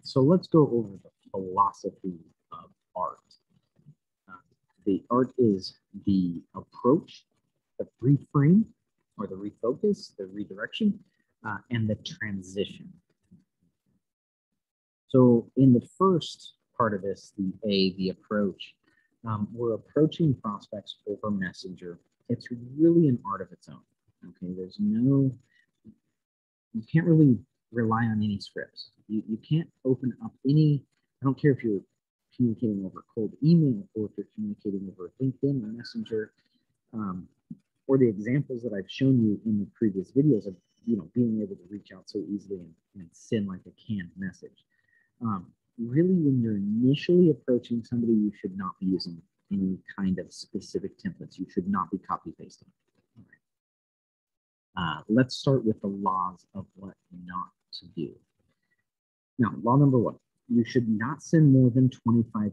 so let's go over the philosophy of art. The art is the approach, the reframe, or the refocus, the redirection, and the transition. So in the first part of this, the approach, we're approaching prospects over Messenger. It's really an art of its own. Okay, you can't really rely on any scripts. You can't open up any, I don't care if you're communicating over cold email or if you're communicating over LinkedIn or Messenger, or the examples that I've shown you in the previous videos of being able to reach out so easily and send like a canned message. Really, when you're initially approaching somebody, you should not be using any kind of specific templates. You should not be copy pasting. Let's start with the laws of what not to do. Now, law number one, you should not send more than 25%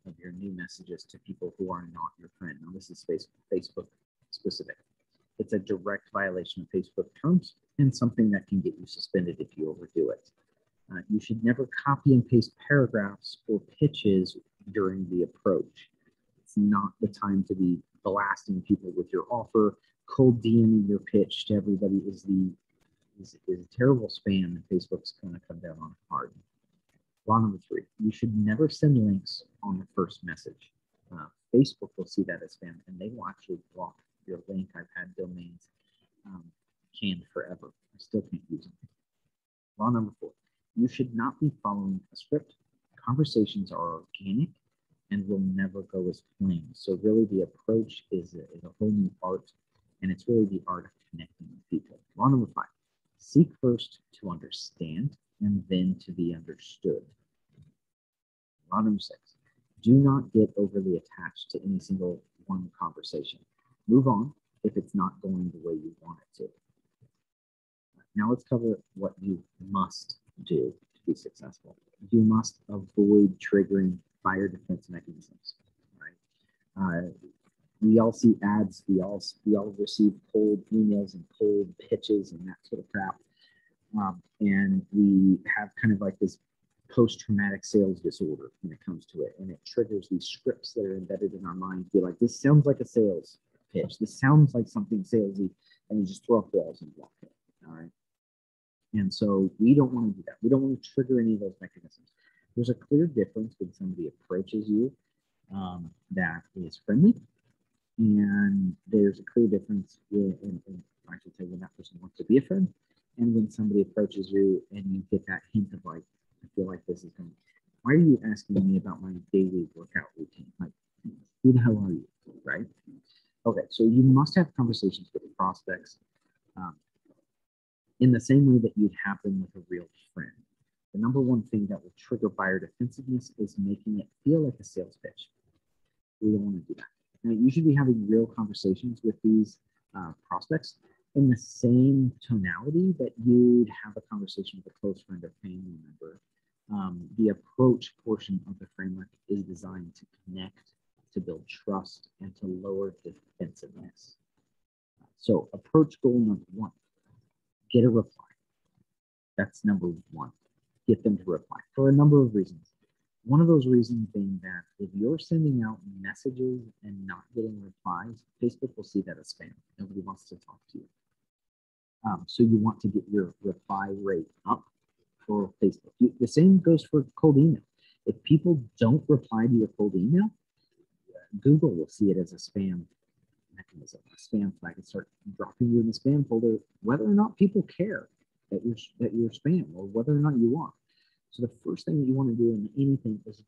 of your new messages to people who are not your friend. Now, this is Facebook specific. It's a direct violation of Facebook terms and something that can get you suspended if you overdo it. You should never copy and paste paragraphs or pitches during the approach. It's not the time to be blasting people with your offer. Cold DMing your pitch to everybody is terrible spam, and Facebook's going to come down on it hard. Law number three, you should never send links on the first message. Facebook will see that as spam, and they will actually block your link. I've had domains canned forever. I still can't use them. Law number four, you should not be following a script. Conversations are organic and will never go as planned. So really the approach is a whole new art, and it's really the art of connecting with people. Law number five, seek first to understand and then to be understood. Law number six, do not get overly attached to any single one conversation. Move on if it's not going the way you want it to. Now let's cover what you must do to be successful. You must avoid triggering fire defense mechanisms. Right? We all see ads. We all receive cold emails and cold pitches and that sort of crap. And we have kind of like this post-traumatic sales disorder when it comes to it, and it triggers these scripts that are embedded in our mind to be like, this sounds like a sales pitch. This sounds like something salesy, and you just throw up walls and block it. All right. And so we don't want to do that. We don't want to trigger any of those mechanisms. There's a clear difference when somebody approaches you that is friendly, and there's a clear difference in I should say, when that person wants to be a friend, and when somebody approaches you and you get that hint of like, I feel like this is going. Why are you asking me about my daily workout routine? Like, who the hell are you, right? Okay, so you must have conversations with the prospects in the same way that you'd have them with a real friend. The number one thing that will trigger buyer defensiveness is making it feel like a sales pitch. We don't want to do that. Now, you should be having real conversations with these prospects in the same tonality that you'd have a conversation with a close friend or family member. The approach portion of the framework is designed to connect, to build trust, and to lower defensiveness. So approach goal number one, get a reply. That's number one. Get them to reply for a number of reasons. One of those reasons being that if you're sending out messages and not getting replies, Facebook will see that as spam. Nobody wants to talk to you. So you want to get your reply rate up for Facebook. The same goes for cold email. If people don't reply to your cold email, Google will see it as a spam mechanism, a spam flag, and start dropping you in the spam folder, whether or not people care that you're spam or whether or not you are. So the first thing that you want to do in anything is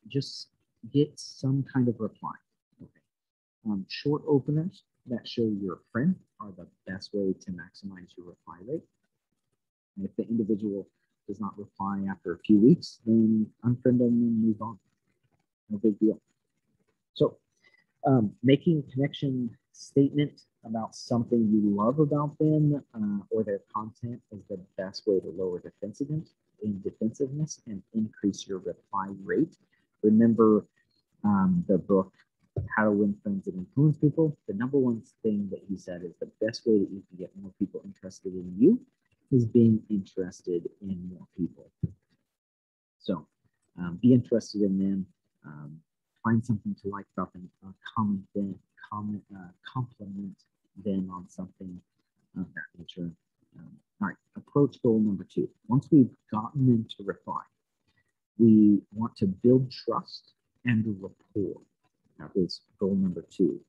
just get some kind of reply. Okay. Short openers that show you're a friend are the best way to maximize your reply rate. And if the individual does not reply after a few weeks, then unfriend them and move on. No big deal. So making a connection statement about something you love about them or their content is the best way to lower defensiveness and increase your reply rate. Remember the book, How to Win Friends and Influence People. The number one thing that he said is the best way that you can get more people interested in you is being interested in more people. So be interested in them. Find something to like about them. Compliment them on something of that nature. All right, approach goal number 2. Once we've gotten them to reply, we want to build trust and rapport. That is goal number 2.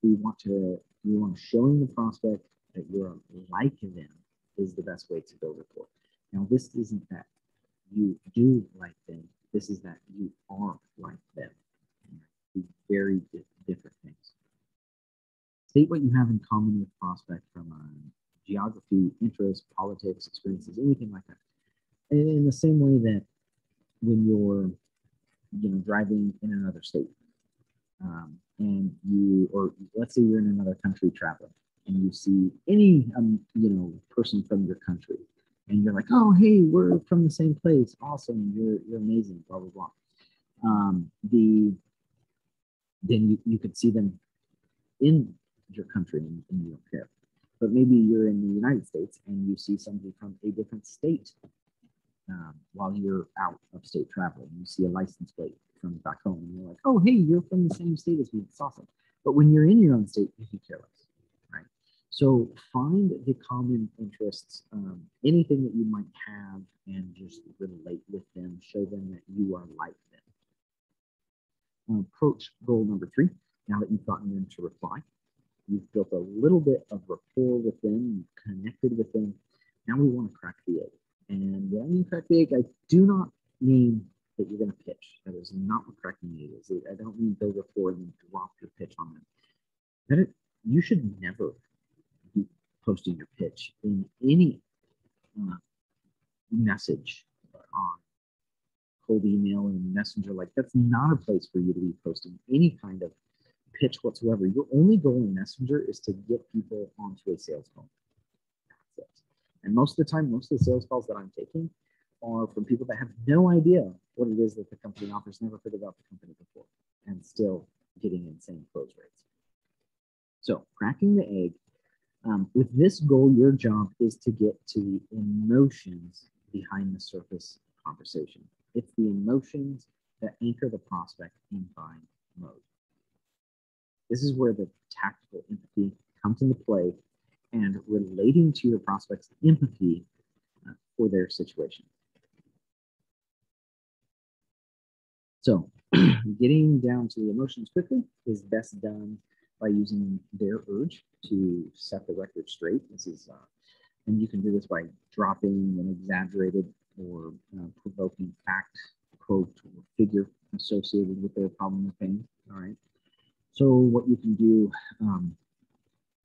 We want to showing the prospect that you're like them is the best way to build rapport. Now, this isn't that you do like them. This is that you are like them. Two very different things. State what you have in common with prospect from geography, interests, politics, experiences, anything like that. And in the same way that when you're driving in another state, and or let's say you're in another country traveling, and you see any person from your country, and you're like, oh, hey, we're from the same place, awesome, you're amazing, blah blah blah. Then you could see them in your country and you don't care. But maybe you're in the United States and you see somebody from a different state while you're out of state traveling. You see a license plate from back home and you're like, oh, hey, you're from the same state as me. It's awesome. But when you're in your own state, you can care less, right? So find the common interests, anything that you might have, and just relate with them. Show them that you are like them. Approach goal number 3. Now that you've gotten them to reply, you've built a little bit of rapport with them, you've connected with them. Now we want to crack the egg. And when I mean crack the egg, I do not mean that you're going to pitch. That is not what cracking the egg is. I don't mean build rapport and drop your pitch on them. You should never be posting your pitch in any message on cold email and messenger. Like, that's not a place for you to be posting any kind of pitch whatsoever. Your only goal in Messenger is to get people onto a sales call. That's it. And most of the time, most of the sales calls that I'm taking are from people that have no idea what it is that the company offers, never heard about the company before, and still getting insane close rates. So cracking the egg. With this goal, your job is to get to the emotions behind the surface conversation. It's the emotions that anchor the prospect in buying mode. This is where the tactical empathy comes into play, and relating to your prospect's empathy for their situation. So getting down to the emotions quickly is best done by using their urge to set the record straight. This is, and you can do this by dropping an exaggerated or provoking fact, quote, or figure associated with their problem or pain. All right. So what you can do,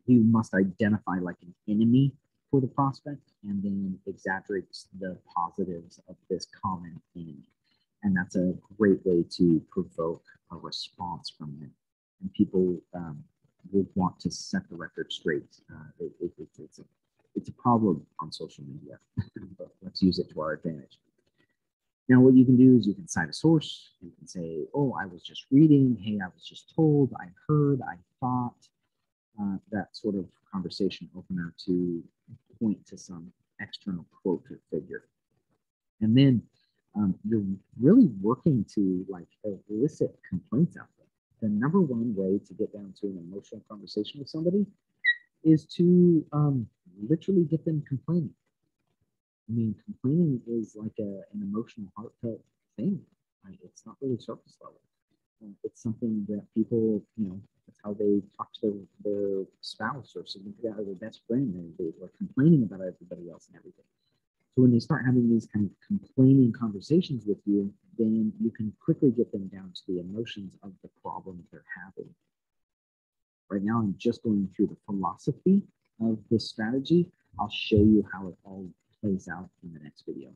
you must identify like an enemy for the prospect and then exaggerate the positives of this common enemy. And that's a great way to provoke a response from them. And people will want to set the record straight. It's a problem on social media, but let's use it to our advantage. Now, what you can do is you can cite a source. You can say, oh, I was just reading. Hey, I was just told, I heard, I thought. That sort of conversation opener to point to some external quote or figure. And then you're really working to like elicit complaints out there. The number one way to get down to an emotional conversation with somebody is to literally get them complaining. I mean, complaining is like an emotional, heartfelt thing. Right? It's not really surface level. It's something that people, that's how they talk to their spouse or significant other, their best friend. They're complaining about everybody else and everything. So when they start having these kind of complaining conversations with you, then you can quickly get them down to the emotions of the problem they're having. Right now, I'm just going through the philosophy of this strategy. I'll show you how it all plays out in the next video.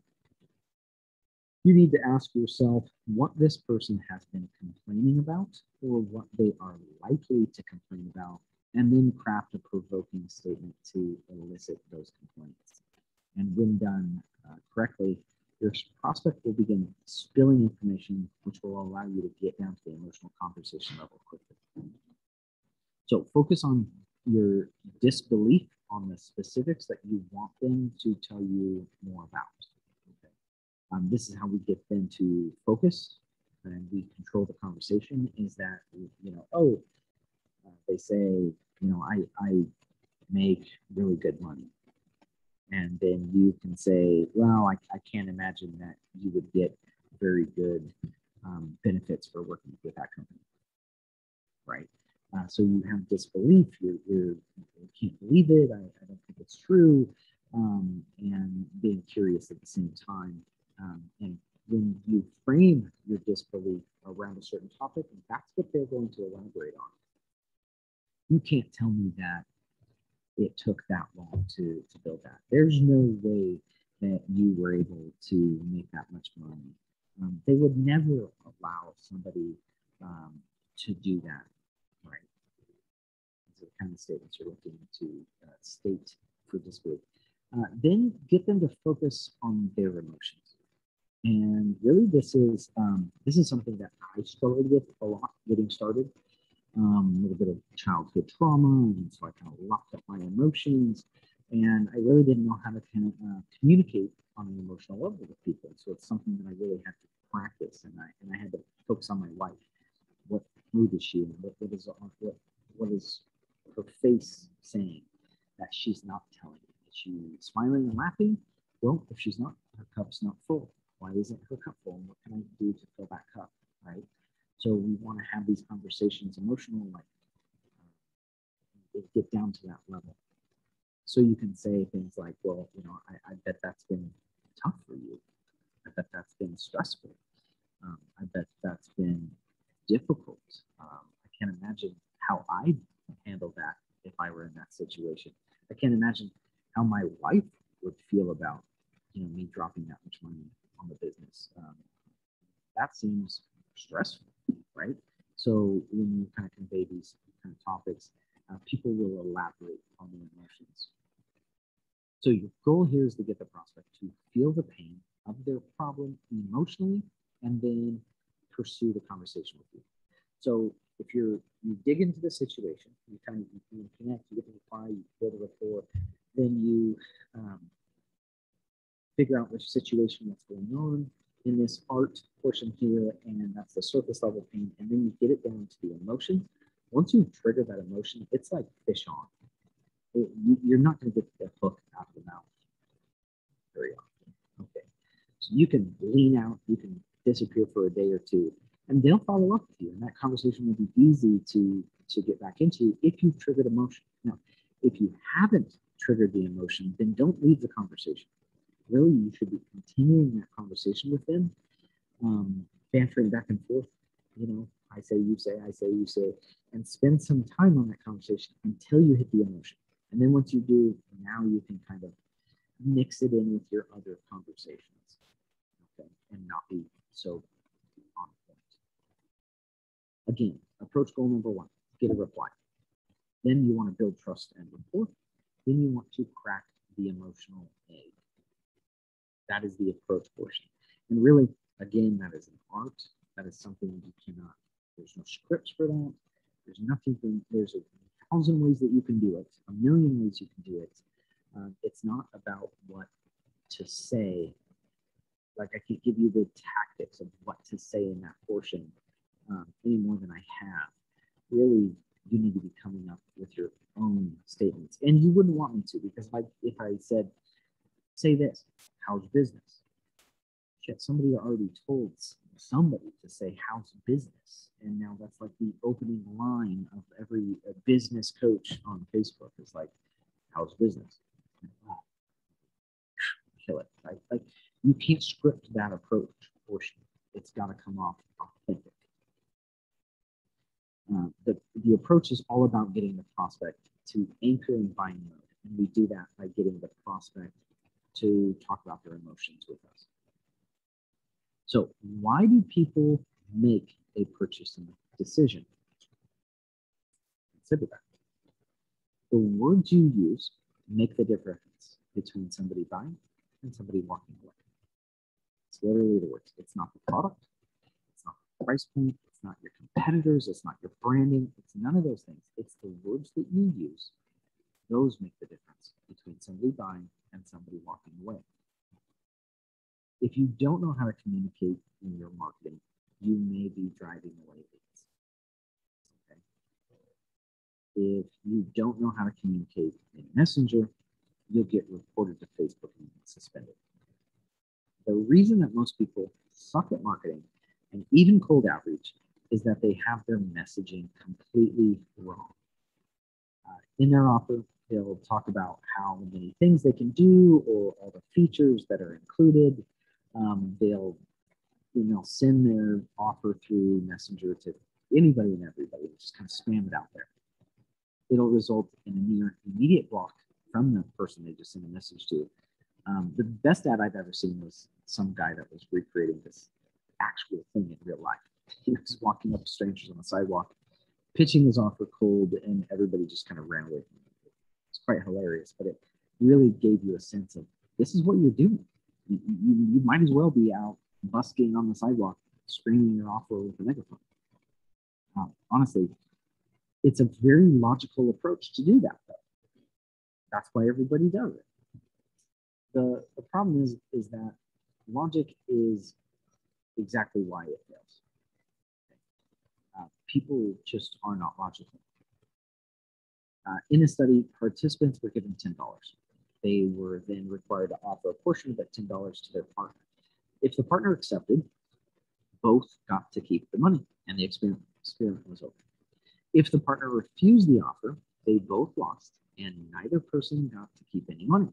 You need to ask yourself what this person has been complaining about or what they are likely to complain about, and then craft a provoking statement to elicit those complaints. And when done correctly, your prospect will begin spilling information, which will allow you to get down to the emotional conversation level quickly. So focus on your disbelief on the specifics that you want them to tell you more about. Okay. This is how we get them to focus and we control the conversation. Is that, they say, I make really good money. And then you can say, well, I can't imagine that you would get very good benefits for working with that company, right? So you have disbelief. You can't believe it. I don't think it's true. And being curious at the same time. And when you frame your disbelief around a certain topic, that's what they're going to elaborate on. You can't tell me that it took that long to build that. There's no way that you were able to make that much money. They would never allow somebody to do that, right? These are the kind of statements you're looking to state for disbelief. Then get them to focus on their emotions. And really, this is something that I struggled with a lot getting started. A little bit of childhood trauma, and so I kind of locked up my emotions, and I really didn't know how to kind of communicate on an emotional level with people. So it's something that I really had to practice, and I had to focus on my wife. What mood is she in? What is her face saying that she's not telling me? Is she smiling and laughing? Well, if she's not, her cup's not full. Why isn't her cup full? And what can I do to fill that cup, right? So we want to have these conversations emotional, like get down to that level. So you can say things like, well, I bet that's been tough for you. I bet that's been stressful. I bet that's been difficult. I can't imagine how I'd handle that if I were in that situation. I can't imagine how my wife would feel about, me dropping that much money on the business. That seems stressful, right? So when you kind of convey these kind of topics, people will elaborate on the emotions. So your goal here is to get the prospect to feel the pain of their problem emotionally, and then pursue the conversation with you. So if you dig into the situation, you kind of you connect, you get the reply, you build a rapport, then you figure out which situation that's going on in this art portion here, and that's the surface level pain, and then you get it down to the emotions. Once you trigger that emotion, it's like fish on. You're not going to get the hook out of the mouth very often. Okay, so you can lean out, you can disappear for a day or two, and they'll follow up with you, and that conversation will be easy to get back into if you've triggered emotion. Now, if you haven't triggered the emotion, then don't leave the conversation. Really, you should be continuing that conversation with them, bantering back and forth. I say, you say, I say, you say, and spend some time on that conversation until you hit the emotion. And then once you do, now you can kind of mix it in with your other conversations, okay, and not be so on point. Again, approach goal number one, get a reply. Then you want to build trust and rapport. Then you want to crack the emotional egg. That is the approach portion. And really, again, that is an art. That is something you cannot, there's no scripts for that. There's nothing, there's 1,000 ways that you can do it, 1,000,000 ways you can do it. It's not about what to say. Like I could give you the tactics of what to say in that portion any more than I have. Really, you need to be coming up with your own statements. And you wouldn't want me to, because if I said, say this, how's business? Shit, somebody already told somebody to say how's business, and now that's like the opening line of every business coach on Facebook is like, how's business? Wow. Kill it, right? Like you can't script that approach portion. It's got to come off authentic. The approach is all about getting the prospect to anchor in buying mode, and we do that by getting the prospect to talk about their emotions with us. So why do people make a purchasing decision? Consider that. The words you use make the difference between somebody buying and somebody walking away. It's literally the words. It's not the product. It's not the price point. It's not your competitors. It's not your branding. It's none of those things. It's the words that you use. Those make the difference between somebody buying and somebody walking away. If you don't know how to communicate in your marketing, you may be driving away leads. Okay? If you don't know how to communicate in Messenger, you'll get reported to Facebook and suspended. The reason that most people suck at marketing and even cold outreach is that they have their messaging completely wrong. In their offer, they'll talk about how many things they can do or all the features that are included. They'll send their offer through Messenger to anybody and everybody and just kind of spam it out there. It'll result in a near immediate block from the person they just sent a message to. The best ad I've ever seen was some guy that was recreating this actual thing in real life. He was walking up to strangers on the sidewalk, pitching his offer cold, and everybody just kind of ran away from him. It's quite hilarious, but it really gave you a sense of this is what you're doing. You might as well be out busking on the sidewalk, screaming your offer with a megaphone. Honestly, it's a very logical approach to do that, though. That's why everybody does it. The problem is that logic is exactly why it fails. People just are not logical. In a study, participants were given $10. They were then required to offer a portion of that $10 to their partner. If the partner accepted, both got to keep the money and the experiment was over. If the partner refused the offer, they both lost and neither person got to keep any money.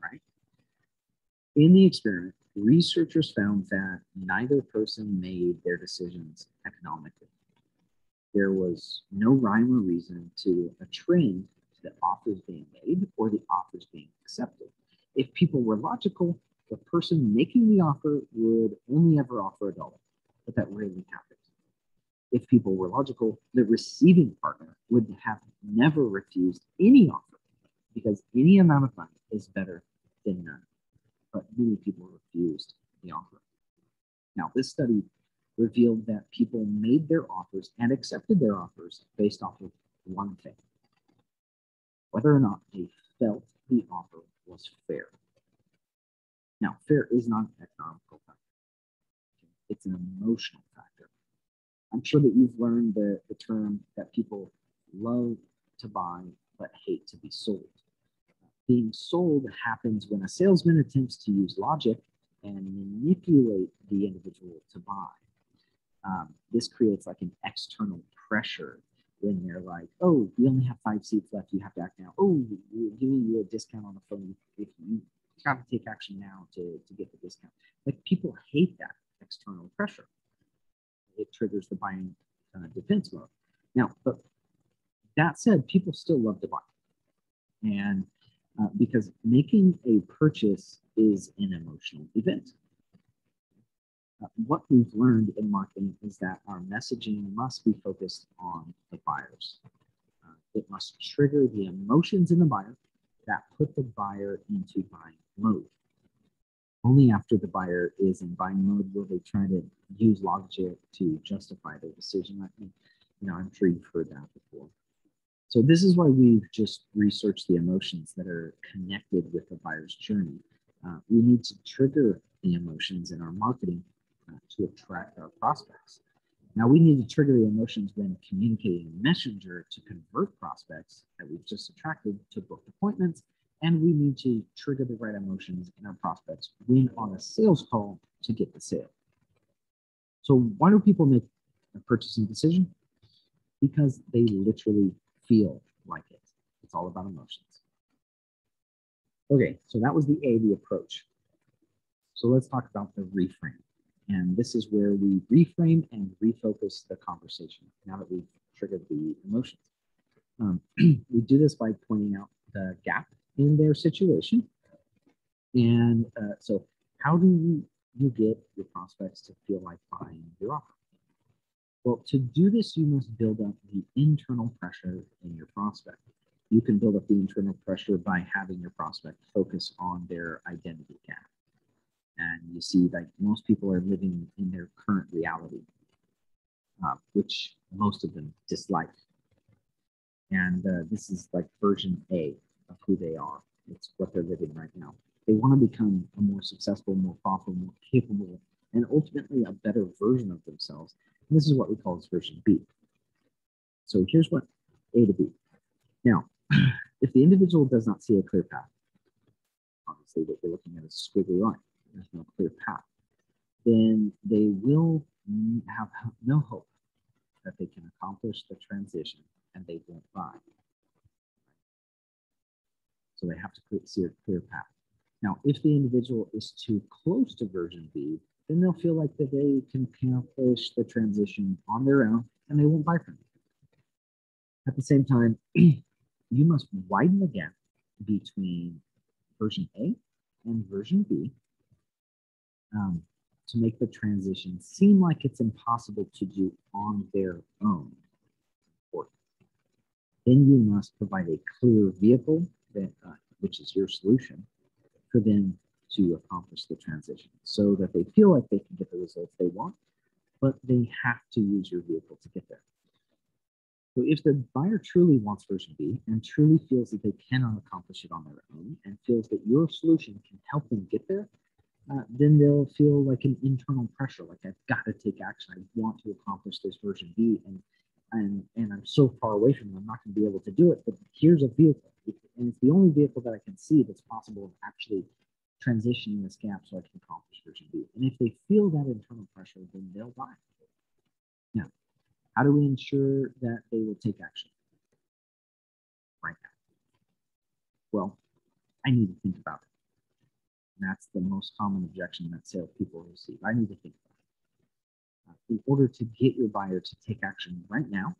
Right? In the experiment, researchers found that neither person made their decisions economically. There was no rhyme or reason to a trend to the offers being made or the offers being accepted. If people were logical, the person making the offer would only ever offer $1, but that rarely happens. If people were logical, the receiving partner would have never refused any offer because any amount of money is better than none. But many people refused the offer. Now, this study revealed that people made their offers and accepted their offers based off of one thing: whether or not they felt the offer was fair. Now, fair is not an economical factor. It's an emotional factor. I'm sure that you've learned the term that people love to buy but hate to be sold. Being sold happens when a salesman attempts to use logic and manipulate the individual to buy. This creates like an external pressure when they're like, oh, we only have 5 seats left, you have to act now. Oh, we're giving you a discount on the phone. If you got to take action now to get the discount. Like, people hate that external pressure. It triggers the buying defense mode. Now, but that said, people still love to buy. And because making a purchase is an emotional event. What we've learned in marketing is that our messaging must be focused on the buyers. It must trigger the emotions in the buyer that put the buyer into buying mode. Only after the buyer is in buying mode will they try to use logic to justify their decision. I'm sure you've heard that before. So this is why we've just researched the emotions that are connected with the buyer's journey. We need to trigger the emotions in our marketing to attract our prospects. Now, we need to trigger the emotions when communicating in Messenger to convert prospects that we've just attracted to book appointments, and we need to trigger the right emotions in our prospects when on a sales call to get the sale. So why do people make a purchasing decision? Because they literally feel like it. It's all about emotions. Okay, so that was the A, the approach. So let's talk about the reframe. And this is where we reframe and refocus the conversation now that we've triggered the emotions. We do this by pointing out the gap in their situation. And so how do you get your prospects to feel like buying your offer? Well, to do this, you must build up the internal pressure in your prospect. You can build up the internal pressure by having your prospect focus on their identity gap. And you see that most people are living in their current reality, which most of them dislike. And this is like version A of who they are. It's what they're living right now. They want to become a more successful, more profitable, more capable, and ultimately a better version of themselves. And this is what we call as version B. So here's what A to B. Now, if the individual does not see a clear path, obviously what you're looking at is a squiggly line, there's no clear path, then they will have no hope that they can accomplish the transition, and they won't buy. So they have to see a clear path. Now, if the individual is too close to version B, then they'll feel like that they can accomplish the transition on their own, and they won't buy from you. At the same time, you must widen the gap between version A and version B to make the transition seem like it's impossible to do on their own. Then you must provide a clear vehicle, that, which is your solution, for them to accomplish the transition so that they feel like they can get the results they want, but they have to use your vehicle to get there. So if the buyer truly wants version B and truly feels that they cannot accomplish it on their own and feels that your solution can help them get there, then they'll feel like an internal pressure, like I've got to take action. I want to accomplish this version B, and I'm so far away from it, I'm not going to be able to do it. But here's a vehicle, and it's the only vehicle that I can see that's possible of actually transitioning this gap so I can accomplish version B. And if they feel that internal pressure, then they'll buy. Now, how do we ensure that they will take action right now? Well, I need to think about it. And that's the most common objection that salespeople receive. I need to think about it. In order to get your buyer to take action right now,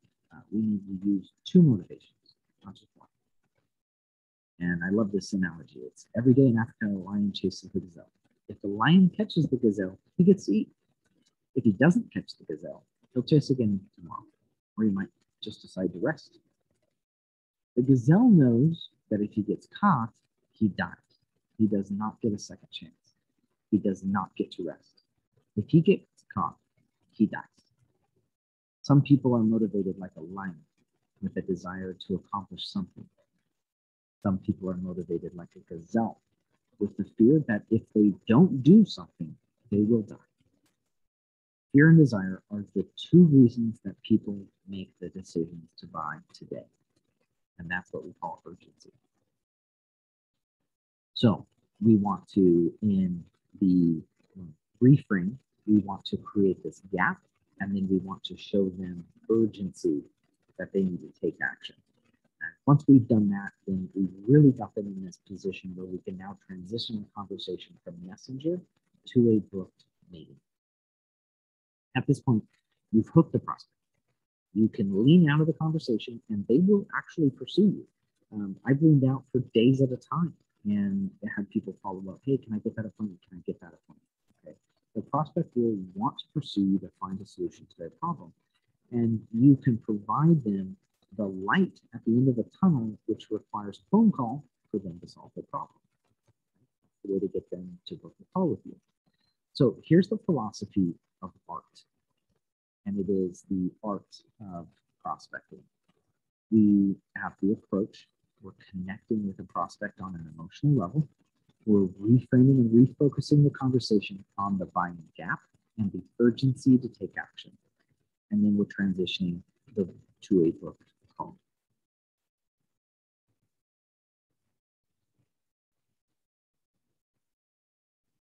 we need to use two motivations, not just one. And I love this analogy. It's every day in Africa, a lion chases the gazelle. If the lion catches the gazelle, he gets to eat. If he doesn't catch the gazelle, he'll chase again tomorrow, or he might just decide to rest. The gazelle knows that if he gets caught, he dies. He does not get a second chance. He does not get to rest. If he gets caught, he dies. Some people are motivated like a lion with a desire to accomplish something. Some people are motivated like a gazelle with the fear that if they don't do something, they will die. Fear and desire are the two reasons that people make the decisions to buy today. And that's what we call urgency. So we want to, in the reframe, we want to create this gap, and then we want to show them urgency that they need to take action. And once we've done that, then we've really got them in this position where we can now transition the conversation from messenger to a booked meeting. At this point, you've hooked the prospect. You can lean out of the conversation and they will actually pursue you. I've leaned out for days at a time and had people follow up. Hey, can I get that appointment? Can I get that appointment? Okay. The prospect will want to pursue you to find a solution to their problem. And you can provide them the light at the end of the tunnel, which requires a phone call for them to solve the problem. That's the way to get them to book a call with you. So here's the philosophy of A.R.T. And it is the art of prospecting. We have the approach. We're connecting with the prospect on an emotional level. We're reframing and refocusing the conversation on the buying gap and the urgency to take action. And then we're transitioning to a booked